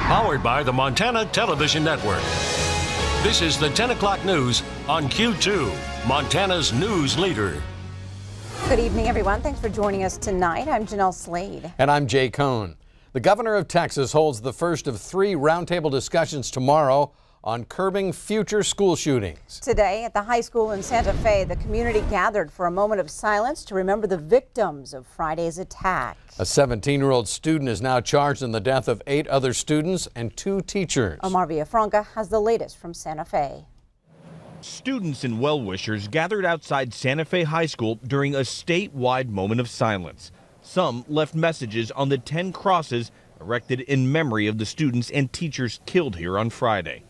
Powered by the Montana Television Network. This is the 10 o'clock news on Q2, Montana's news leader. Good evening, everyone. Thanks for joining us tonight. I'm Jeanelle Slade. And I'm Jay Cohn. The governor of Texas holds the first of 3 roundtable discussions tomorrow on curbing future school shootings. Today at the high school in Santa Fe, the community gathered for a moment of silence to remember the victims of Friday's attack. A 17-year-old student is now charged in the death of 8 other students and 2 teachers. Omar Villafranca has the latest from Santa Fe. Students and well-wishers gathered outside Santa Fe High School during a statewide moment of silence. Some left messages on the 10 crosses erected in memory of the students and teachers killed here on Friday.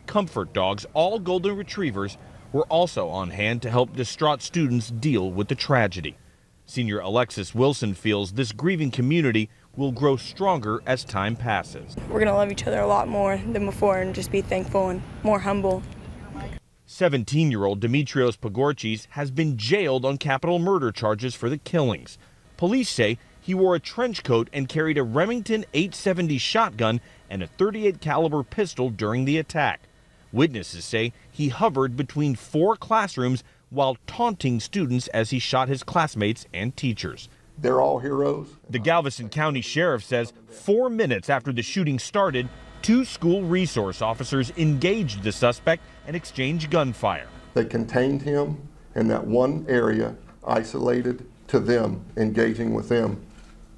Comfort dogs, all golden retrievers, were also on hand to help distraught students deal with the tragedy. Senior Alexis Wilson feels this grieving community will grow stronger as time passes. We're going to love each other a lot more than before and just be thankful and more humble. 17-year-old Demetrios Pagorchis has been jailed on capital murder charges for the killings. Police say he wore a trench coat and carried a Remington 870 shotgun and a .38 caliber pistol during the attack. Witnesses say he hovered between 4 classrooms while taunting students as he shot his classmates and teachers. They're all heroes. The Galveston County Sheriff says 4 minutes after the shooting started, 2 school resource officers engaged the suspect and exchanged gunfire. They contained him in that one area, isolated to them, engaging with them,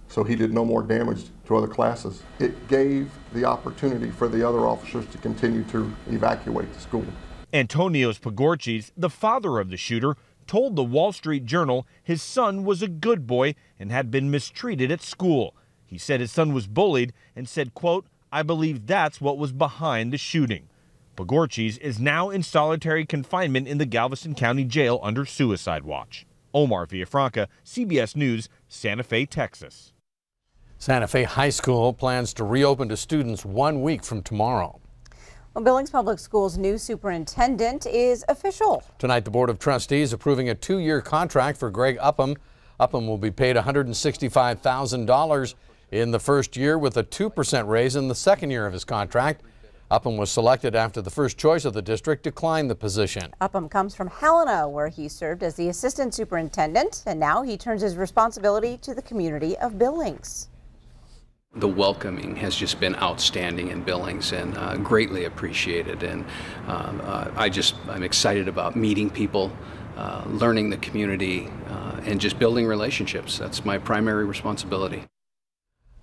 so he did no more damage to other classes. It gave the opportunity for the other officers to continue to evacuate the school. Antonios Pagorchis, the father of the shooter, told the Wall Street Journal his son was a good boy and had been mistreated at school. He said his son was bullied and said, quote, "I believe that's what was behind the shooting." Pagorchis is now in solitary confinement in the Galveston County Jail under suicide watch. Omar Villafranca, CBS News, Santa Fe, Texas. Santa Fe High School plans to reopen to students 1 week from tomorrow. Well, Billings Public Schools' new superintendent is official. Tonight, the Board of Trustees approving a 2-year contract for Greg Upham. Upham will be paid $165,000 in the first year with a 2% raise in the second year of his contract. Upham was selected after the first choice of the district declined the position. Upham comes from Helena, where he served as the assistant superintendent, and now he turns his responsibility to the community of Billings. The welcoming has just been outstanding in Billings and greatly appreciated. And I'm excited about meeting people, learning the community, and just building relationships. That's my primary responsibility.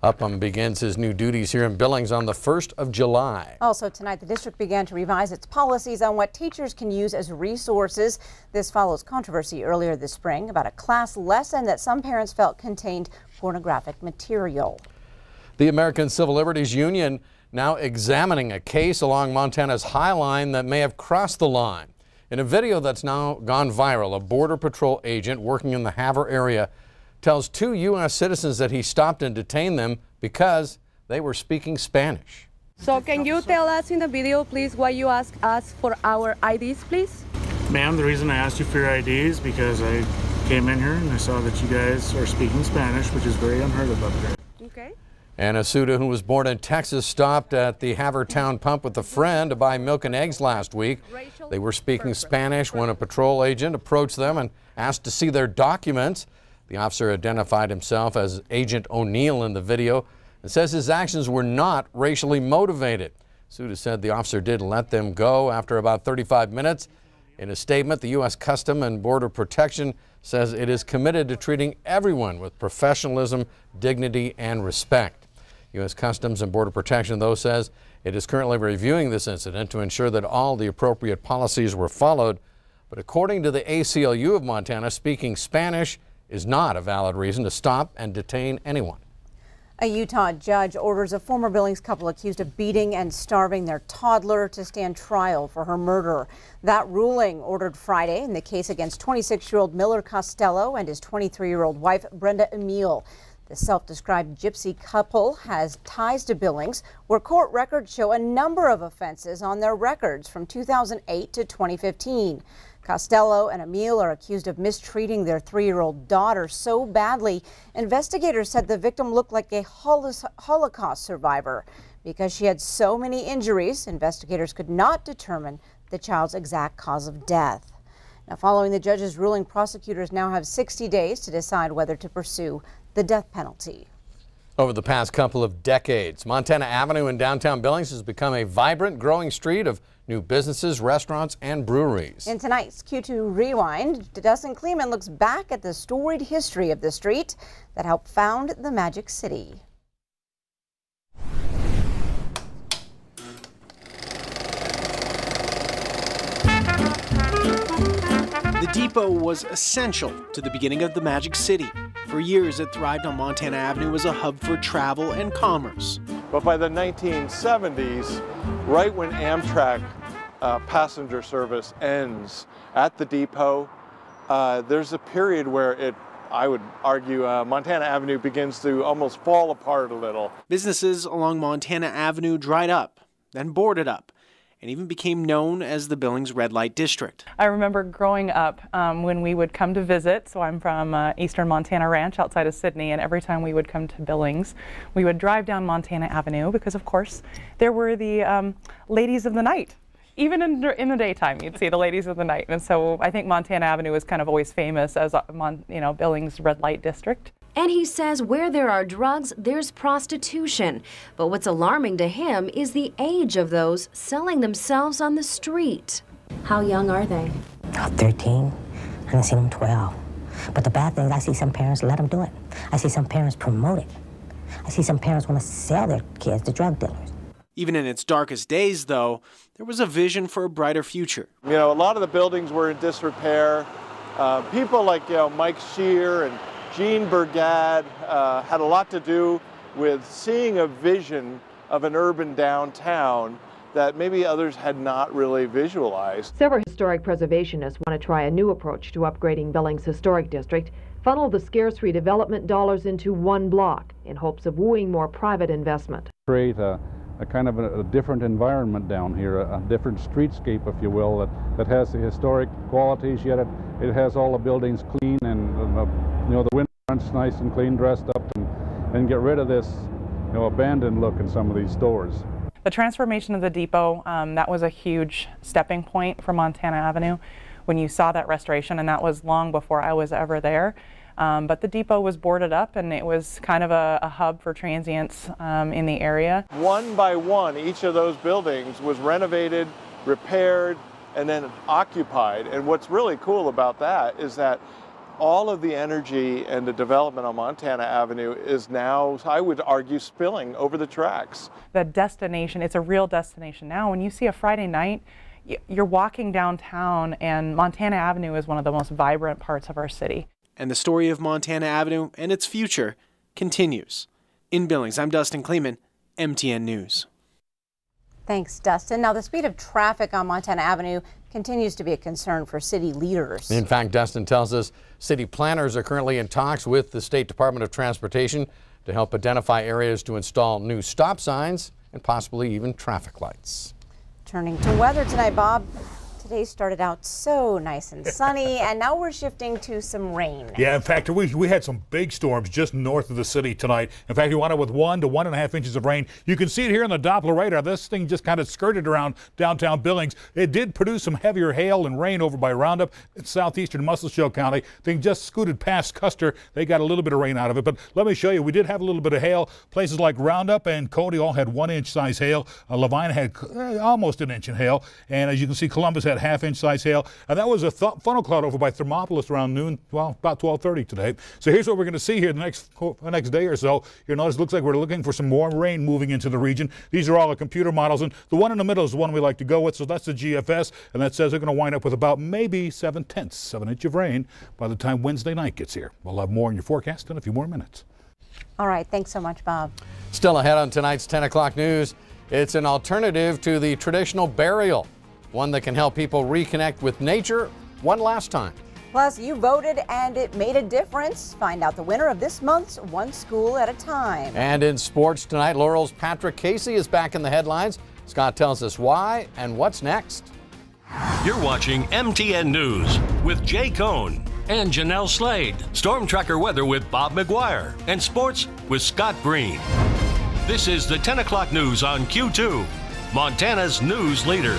Upham begins his new duties here in Billings on the 1st of July. Also tonight, the district began to revise its policies on what teachers can use as resources. This follows controversy earlier this spring about a class lesson that some parents felt contained pornographic material. The American Civil Liberties Union now examining a case along Montana's High Line that may have crossed the line. In a video that's now gone viral, a Border Patrol agent working in the Havre area tells 2 U.S. citizens that he stopped and detained them because they were speaking Spanish. So can you tell us in the video, please, why you asked us for our IDs, please? Ma'am, the reason I asked you for your ID is because I came in here and I saw that you guys are speaking Spanish, which is very unheard of up here. Okay. Anna Suda, who was born in Texas, stopped at the Havertown pump with a friend to buy milk and eggs last week. They were speaking Spanish when a patrol agent approached them and asked to see their documents. The officer identified himself as Agent O'Neill in the video and says his actions were not racially motivated. Suda said the officer did let them go after about 35 minutes. In a statement, the U.S. Customs and Border Protection says it is committed to treating everyone with professionalism, dignity, and respect. U.S. Customs and Border Protection, though, says it is currently reviewing this incident to ensure that all the appropriate policies were followed. But according to the ACLU of Montana, speaking Spanish is not a valid reason to stop and detain anyone. A Utah judge orders a former Billings couple accused of beating and starving their toddler to stand trial for her murder. That ruling ordered Friday in the case against 26-year-old Miller Costello and his 23-year-old wife, Brenda Emile. The self-described gypsy couple has ties to Billings, where court records show a number of offenses on their records from 2008 to 2015. Costello and Emil are accused of mistreating their 3-year-old daughter so badly, investigators said the victim looked like a Holocaust survivor. Because she had so many injuries, investigators could not determine the child's exact cause of death. Now, following the judge's ruling, prosecutors now have 60 days to decide whether to pursue the death penalty. Over the past couple of decades, Montana Avenue in downtown Billings has become a vibrant, growing street of new businesses, restaurants, and breweries. In tonight's Q2 Rewind, Dustin Kleeman looks back at the storied history of the street that helped found the Magic City. The depot was essential to the beginning of the Magic City. For years, it thrived on Montana Avenue as a hub for travel and commerce. But by the 1970s, right when Amtrak passenger service ends at the depot, there's a period where I would argue, Montana Avenue begins to almost fall apart a little. Businesses along Montana Avenue dried up, then boarded up, and even became known as the Billings Red Light District. I remember growing up when we would come to visit, so I'm from Eastern Montana Ranch outside of Sydney, and every time we would come to Billings, we would drive down Montana Avenue because, of course, there were the ladies of the night. Even in the daytime, you'd see the ladies of the night, and so I think Montana Avenue is kind of always famous as, Billings Red Light District. And he says where there are drugs, there's prostitution. But what's alarming to him is the age of those selling themselves on the street. How young are they? 13, and I see them 12. But the bad thing is I see some parents let them do it. I see some parents promote it. I see some parents want to sell their kids to drug dealers. Even in its darkest days, though, there was a vision for a brighter future. You know, a lot of the buildings were in disrepair. People like, Mike Scheer and Jean Burgad had a lot to do with seeing a vision of an urban downtown that maybe others had not really visualized. Several historic preservationists want to try a new approach to upgrading Billings Historic District, funnel the scarce redevelopment dollars into one block in hopes of wooing more private investment. Create a kind of a different environment down here, a different streetscape, if you will, that has the historic qualities, yet it has all the buildings clean and the winter front's nice and clean, dressed up, and get rid of this abandoned look in some of these stores. The transformation of the depot, that was a huge stepping point for Montana Avenue when you saw that restoration, and that was long before I was ever there. But the depot was boarded up, and it was kind of a hub for transients in the area. One by one, each of those buildings was renovated, repaired, and then occupied. And what's really cool about that is that all of the energy and the development on Montana Avenue is now, I would argue, spilling over the tracks. The destination, it's a real destination now. When you see a Friday night, you're walking downtown, and Montana Avenue is one of the most vibrant parts of our city. And the story of Montana Avenue and its future continues. In Billings, I'm Dustin Kleeman, MTN News. Thanks, Dustin. Now, the speed of traffic on Montana Avenue continues to be a concern for city leaders. In fact, Dustin tells us city planners are currently in talks with the State Department of Transportation to help identify areas to install new stop signs and possibly even traffic lights. Turning to weather tonight, Bob. Today started out so nice and sunny, and now we're shifting to some rain. Yeah, in fact, we had some big storms just north of the city tonight. In fact, we wound up with 1 to 1.5 inches of rain. You can see it here on the Doppler radar. This thing just kind of skirted around downtown Billings. It did produce some heavier hail and rain over by Roundup in southeastern Muscle County. Thing just scooted past Custer. They got a little bit of rain out of it. But let me show you, we did have a little bit of hail. Places like Roundup and Cody all had 1-inch size hail. Levine had almost an inch in hail. And as you can see, Columbus had half-inch size hail, and that was a funnel cloud over by Thermopolis around noon, well, about 12:30 today. So here's what we're going to see here the next day or so. You'll notice it looks like we're looking for some more rain moving into the region. These are all the computer models, and the one in the middle is the one we like to go with, so that's the GFS, and that says they're going to wind up with about maybe 7 inch of rain by the time Wednesday night gets here. We'll have more in your forecast in a few more minutes. All right, thanks so much, Bob. Still ahead on tonight's 10 o'clock news, it's an alternative to the traditional burial. One that can help people reconnect with nature one last time. Plus, you voted and it made a difference. Find out the winner of this month's One School at a Time. And in sports tonight, Laurel's Patrick Casey is back in the headlines. Scott tells us why and what's next. You're watching MTN News with Jay Cohn and Jeanelle Slade. Storm Tracker weather with Bob McGuire. And sports with Scott Breen. This is the 10 o'clock news on Q2, Montana's news leader.